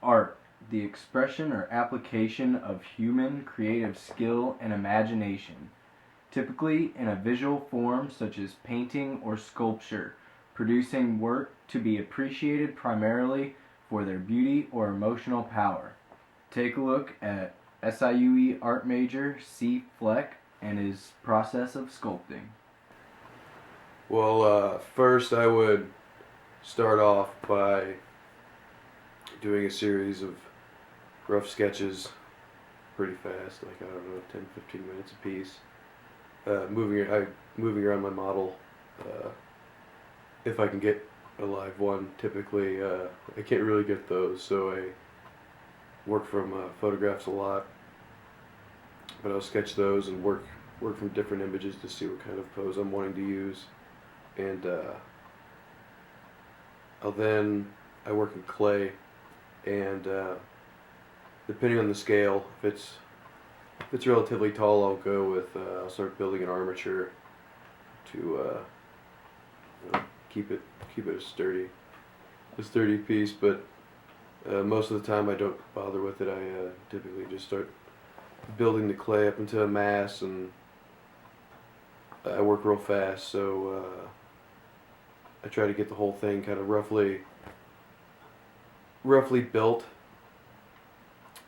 Art, the expression or application of human creative skill and imagination, typically in a visual form such as painting or sculpture, producing work to be appreciated primarily for their beauty or emotional power. Take a look at SIUE art major C. Fleck and his process of sculpting. Well, first I would start off by doing a series of rough sketches pretty fast, like I don't know, 10, 15 minutes a piece. Moving around my model, if I can get a live one. Typically, I can't really get those, so I work from photographs a lot. But I'll sketch those and work from different images to see what kind of pose I'm wanting to use, and I work in clay, and depending on the scale, if it's relatively tall, I'll start building an armature to keep it a sturdy piece. But most of the time I don't bother with it. I typically just start building the clay up into a mass, and I work real fast, so I try to get the whole thing kind of roughly built,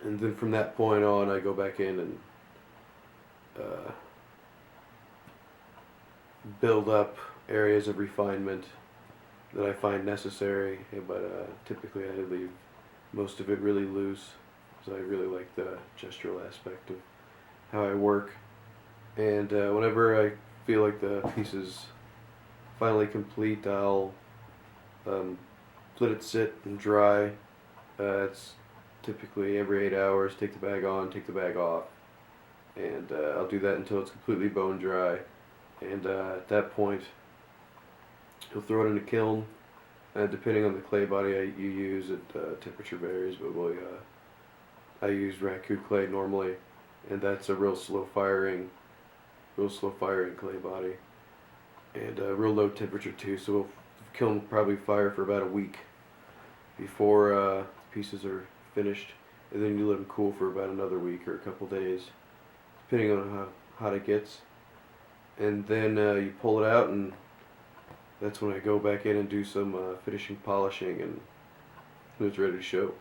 and then from that point on I go back in and build up areas of refinement that I find necessary, but typically I leave most of it really loose because I really like the gestural aspect of how I work. And whenever I feel like the piece is finally complete, I'll let it sit and dry. It's typically every 8 hours, take the bag on, take the bag off, and I'll do that until it's completely bone dry. And at that point, you'll throw it in a kiln. Depending on the clay body you use, temperature varies, but I use raku clay normally, and that's a real slow firing clay body, and real low temperature too. So the kiln will probably fire for about a week before the pieces are finished, and then you let them cool for about another week or a couple days, depending on how hot it gets. And then you pull it out, and that's when I go back in and do some finishing polishing, and it's ready to show.